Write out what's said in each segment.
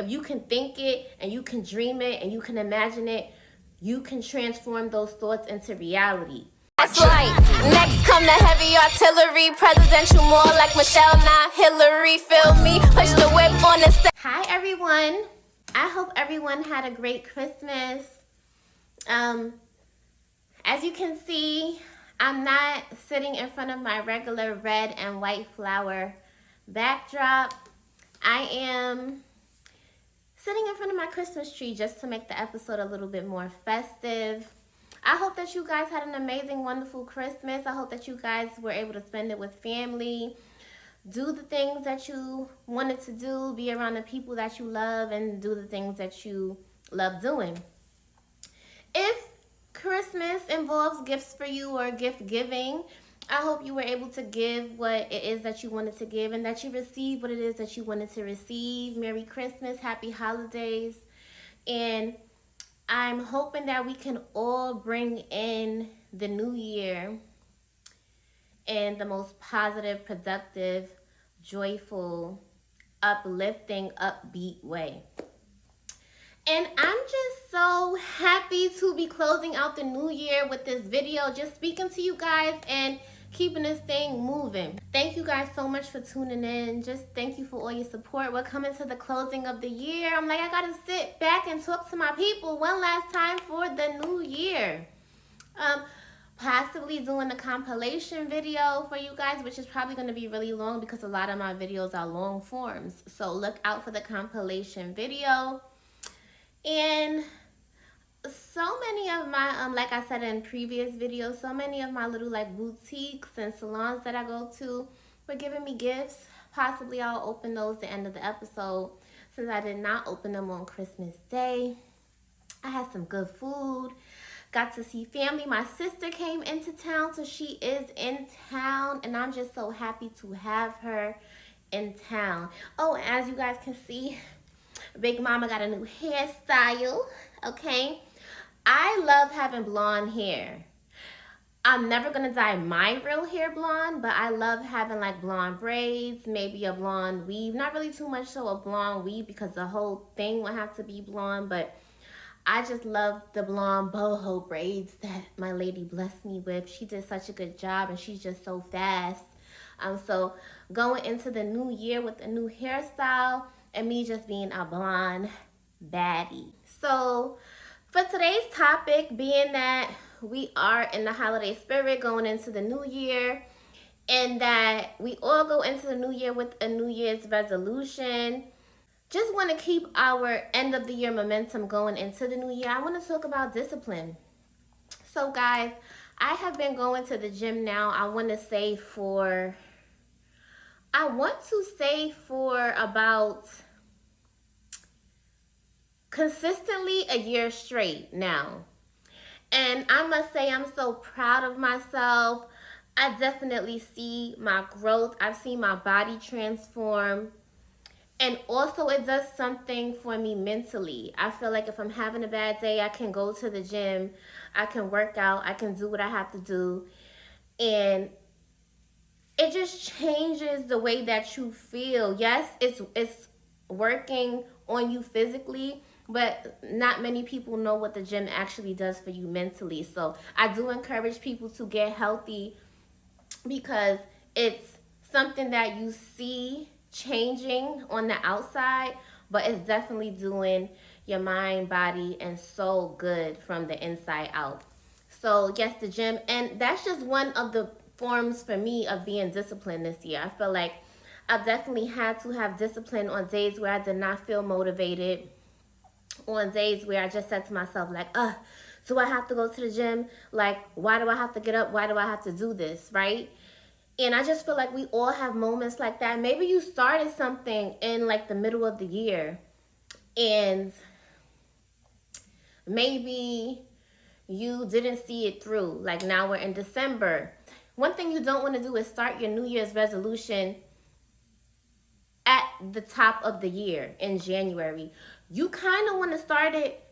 if you can think it and you can dream it and you can imagine it, you can transform those thoughts into reality. That's right. Next come the heavy artillery, presidential more like Michelle, not Hillary. Feel me? Push the whip on the set. Hi everyone. I hope everyone had a great Christmas. As you can see, I'm not sitting in front of my regular red and white flower backdrop. I am sitting in front of my Christmas tree just to make the episode a little bit more festive. I hope that you guys had an amazing, wonderful Christmas. I hope that you guys were able to spend it with family, do the things that you wanted to do, be around the people that you love, and do the things that you love doing. If Christmas involves gifts for you or gift giving, I hope you were able to give what it is that you wanted to give and that you received what it is that you wanted to receive. Merry Christmas, happy holidays, and I'm hoping that we can all bring in the new year in the most positive, productive, joyful, uplifting, upbeat way. And I'm just so happy to be closing out the new year with this video, just speaking to you guys and keeping this thing moving. Thank you guys so much for tuning in. Just thank you for all your support. We're coming to the closing of the year. I'm like, I gotta sit back and talk to my people one last time for the new year. Possibly doing a compilation video for you guys, which is probably going to be really long because a lot of my videos are long forms. So look out for the compilation video. And so many of my, like I said in previous videos, so many of my little like boutiques and salons that I go to were giving me gifts. Possibly I'll open those at the end of the episode since I did not open them on Christmas Day. I had some good food. Got to see family. My sister came into town, so she is in town, and I'm just so happy to have her in town. Oh, and as you guys can see, Big Mama got a new hairstyle, okay? I love having blonde hair. I'm never going to dye my real hair blonde, but I love having like blonde braids, maybe a blonde weave. Not really too much so a blonde weave because the whole thing would have to be blonde, but I just love the blonde boho braids that my lady blessed me with. She did such a good job and she's just so fast. So going into the new year with a new hairstyle and me just being a blonde baddie. So for today's topic, being that we are in the holiday spirit going into the new year and that we all go into the new year with a New Year's resolution, just want to keep our end of the year momentum going into the new year. I want to talk about discipline. So guys, I have been going to the gym now. I want to say for about consistently a year straight now. And I must say I'm so proud of myself. I definitely see my growth. I've seen my body transform. And also it does something for me mentally. I feel like if I'm having a bad day, I can go to the gym, I can work out, I can do what I have to do. And it just changes the way that you feel. Yes, it's working on you physically, but not many people know what the gym actually does for you mentally. So I do encourage people to get healthy because it's something that you see changing on the outside, but it's definitely doing your mind, body, and soul good from the inside out. So yes, the gym, and that's just one of the forms for me of being disciplined this year. I feel like I've definitely had to have discipline on days where I did not feel motivated, on days where I just said to myself like, do I have to go to the gym? Like, why do I have to get up? Why do I have to do this, right? And I just feel like we all have moments like that. Maybe you started something in like the middle of the year and maybe you didn't see it through. Like now we're in December. One thing you don't want to do is start your New Year's resolution at the top of the year in January. You kind of want to start it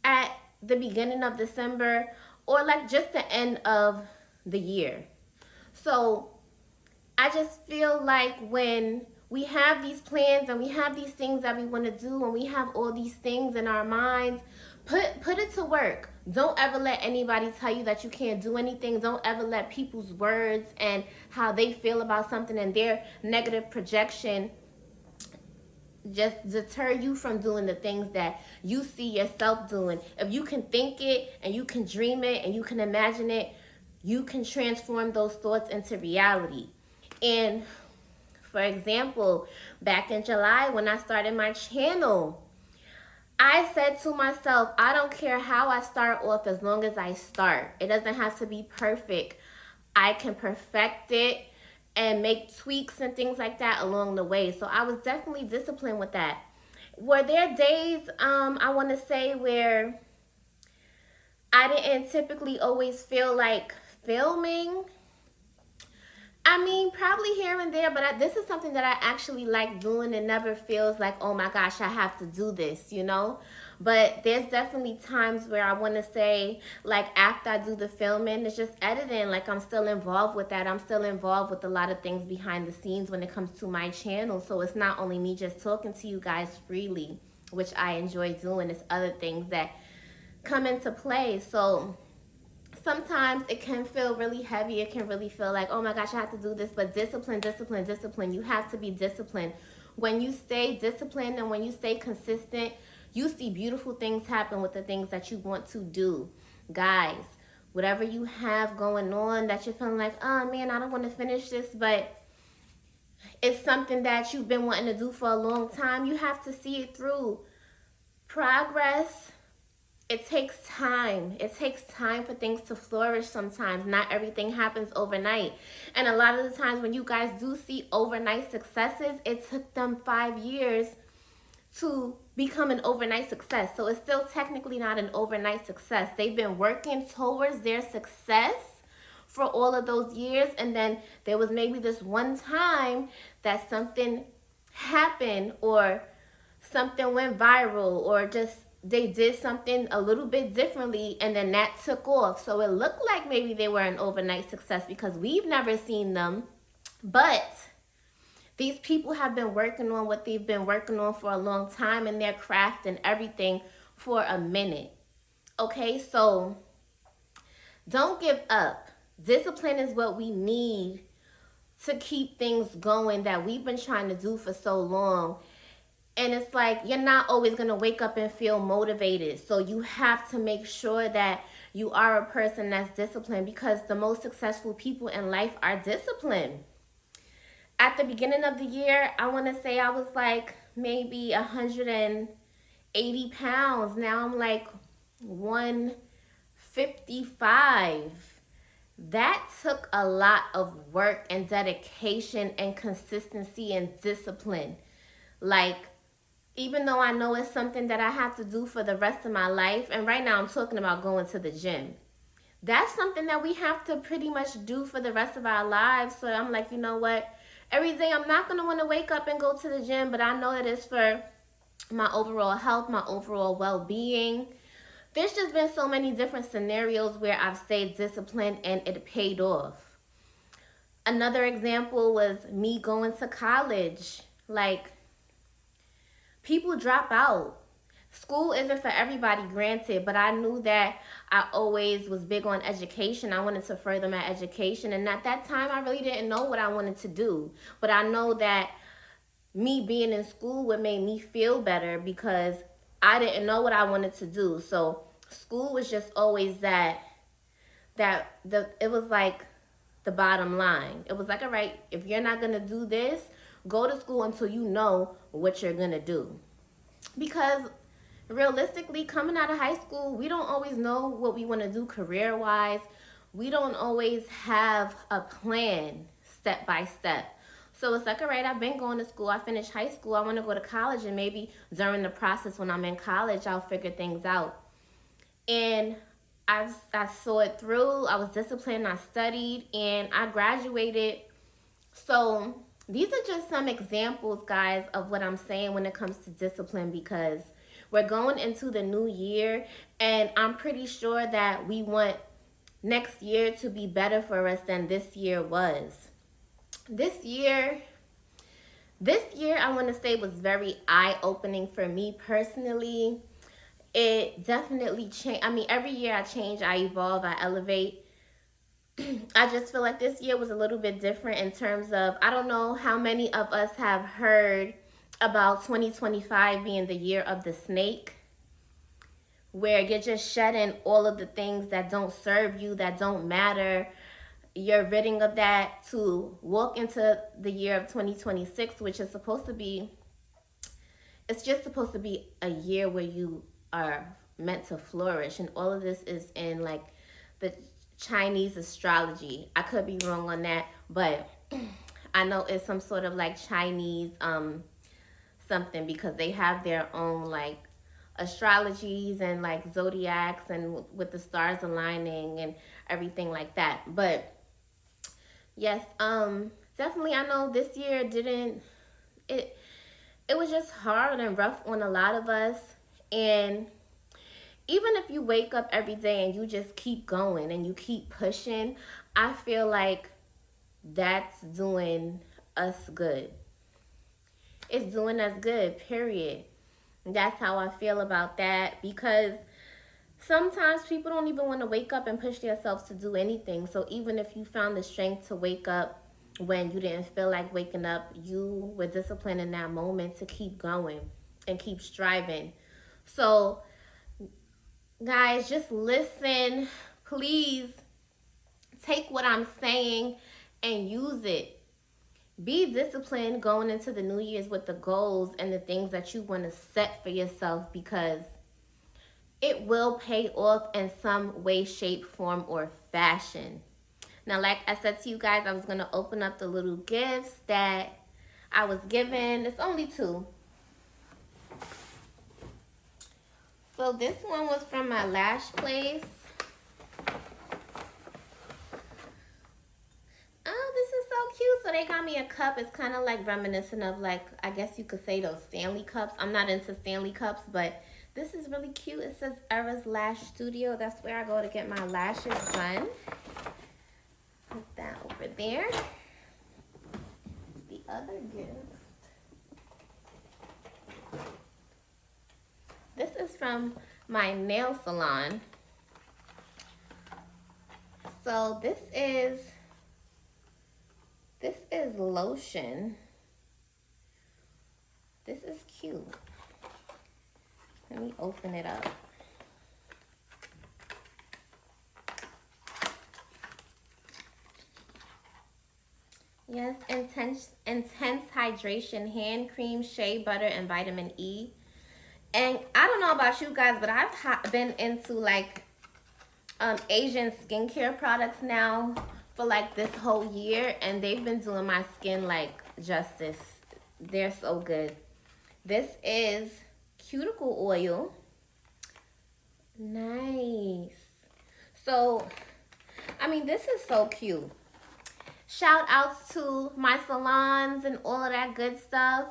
at the beginning of December or like just the end of the year. So I just feel like when we have these plans and we have these things that we want to do, and we have all these things in our minds. Put it to work. Don't ever let anybody tell you that you can't do anything. Don't ever let people's words and how they feel about something and their negative projection just deter you from doing the things that you see yourself doing. If you can think it and you can dream it and you can imagine it, you can transform those thoughts into reality. And for example, back in July when I started my channel, I said to myself, I don't care how I start off as long as I start. It doesn't have to be perfect. I can perfect it and make tweaks and things like that along the way. So I was definitely disciplined with that. Were there days, I want to say, where I didn't typically always feel like filming? I mean, probably here and there, but this is something that I actually like doing. It never feels like, oh my gosh, I have to do this, you know? But there's definitely times where I want to say, like, after I do the filming, it's just editing. Like, I'm still involved with that. I'm still involved with a lot of things behind the scenes when it comes to my channel. So it's not only me just talking to you guys freely, which I enjoy doing. It's other things that come into play. So sometimes it can feel really heavy. It can really feel like, oh my gosh, I have to do this. But discipline, discipline, discipline. You have to be disciplined. When you stay disciplined and when you stay consistent, you see beautiful things happen with the things that you want to do. Guys, whatever you have going on that you're feeling like, oh man, I don't want to finish this, but it's something that you've been wanting to do for a long time, you have to see it through. Progress, it takes time. It takes time for things to flourish sometimes. Not everything happens overnight. And a lot of the times when you guys do see overnight successes, it took them 5 years to become an overnight success. So it's still technically not an overnight success. They've been working towards their success for all of those years. And then there was maybe this one time that something happened or something went viral or just they did something a little bit differently and then that took off. So it looked like maybe they were an overnight success because we've never seen them. But these people have been working on what they've been working on for a long time in their craft and everything for a minute. Okay, so don't give up. Discipline is what we need to keep things going that we've been trying to do for so long. And it's like, you're not always going to wake up and feel motivated. So you have to make sure that you are a person that's disciplined, because the most successful people in life are disciplined. At the beginning of the year, I want to say I was like maybe 180 pounds. Now I'm like 155. That took a lot of work and dedication and consistency and discipline. Like, even though I know it's something that I have to do for the rest of my life, and right now I'm talking about going to the gym. That's something that we have to pretty much do for the rest of our lives. So I'm like, you know what? Every day I'm not going to want to wake up and go to the gym, but I know that it's for my overall health, my overall well-being. There's just been so many different scenarios where I've stayed disciplined and it paid off. Another example was me going to college. Like, people drop out. School isn't for everybody, granted, but I knew that I always was big on education. I wanted to further my education, and at that time, I really didn't know what I wanted to do. But I know that me being in school would make me feel better because I didn't know what I wanted to do. So school was just always it was like the bottom line. It was like, all right, if you're not going to do this, go to school until you know what you're going to do. Because realistically, coming out of high school, we don't always know what we want to do career-wise. We don't always have a plan step by step. So it's like, all right, I've been going to school. I finished high school. I want to go to college, and maybe during the process when I'm in college, I'll figure things out. And I saw it through. I was disciplined. I studied, and I graduated. So these are just some examples, guys, of what I'm saying when it comes to discipline, because we're going into the new year, and I'm pretty sure that we want next year to be better for us than this year was. This year This year, I want to say, was very eye-opening for me personally. It definitely changed. I mean, every year I change, I evolve, I elevate. I just feel like this year was a little bit different in terms of, I don't know how many of us have heard about 2025 being the year of the snake, where you're just shedding all of the things that don't serve you, that don't matter. You're ridding of that to walk into the year of 2026, which is supposed to be, it's just supposed to be a year where you are meant to flourish. And all of this is in like the Chinese astrology. I could be wrong on that, but I know it's some sort of like Chinese something, because they have their own like astrologies and like zodiacs and with the stars aligning and everything like that. But yes, definitely I know this year didn't, it was just hard and rough on a lot of us. And even if you wake up every day and you just keep going and you keep pushing, I feel like that's doing us good. It's doing us good, period. That's how I feel about that, because sometimes people don't even want to wake up and push themselves to do anything. So even if you found the strength to wake up when you didn't feel like waking up, you were disciplined in that moment to keep going and keep striving. So guys, just listen. Please take what I'm saying and use it. Be disciplined going into the New Year's with the goals and the things that you want to set for yourself, because it will pay off in some way, shape, form, or fashion. Now, like I said to you guys, I was going to open up the little gifts that I was given. It's only 2. So this one was from my lash place. Oh, this is so cute. So they got me a cup. It's kind of like reminiscent of, like, I guess you could say those Stanley cups. I'm not into Stanley cups, but this is really cute. It says Era's Lash Studio. That's where I go to get my lashes done. Put that over there. The other gift. This is from my nail salon. So this is lotion. This is cute. Let me open it up. Yes, intense hydration hand cream, shea butter, and vitamin E. And I don't know about you guys, but I've been into like Asian skincare products now for like this whole year, and they've been doing my skin like justice. They're so good. This is cuticle oil. Nice. So, I mean, this is so cute. Shout outs to my salons and all of that good stuff.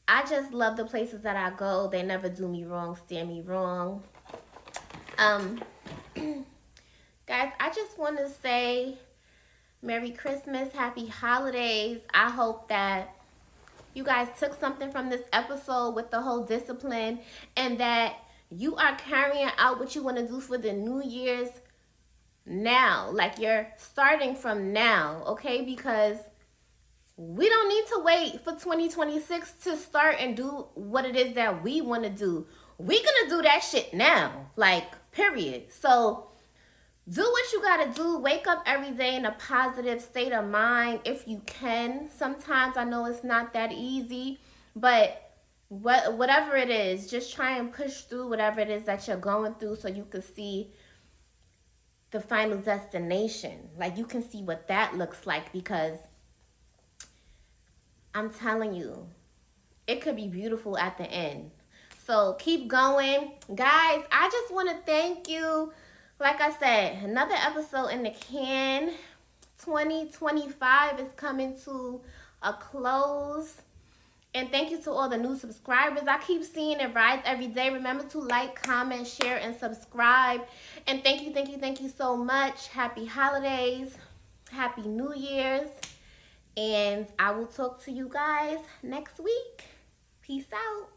I just love the places that I go. They never do me wrong, steer me wrong. Guys, I just want to say Merry Christmas, Happy Holidays. I hope that you guys took something from this episode with the whole discipline, and that you are carrying out what you want to do for the New Year's now. Like, you're starting from now, okay? Because we don't need to wait for 2026 to start and do what it is that we want to do. We're going to do that shit now, like, period. So do what you got to do. Wake up every day in a positive state of mind if you can. Sometimes I know it's not that easy, but whatever it is, just try and push through whatever it is that you're going through, so you can see the final destination. Like, you can see what that looks like, because I'm telling you, it could be beautiful at the end. So keep going. Guys, I just want to thank you. Like I said, another episode in the can. 2025 is coming to a close. And thank you to all the new subscribers. I keep seeing it rise every day. Remember to like, comment, share, and subscribe. And thank you so much. Happy holidays. Happy New Year's. And I will talk to you guys next week. Peace out.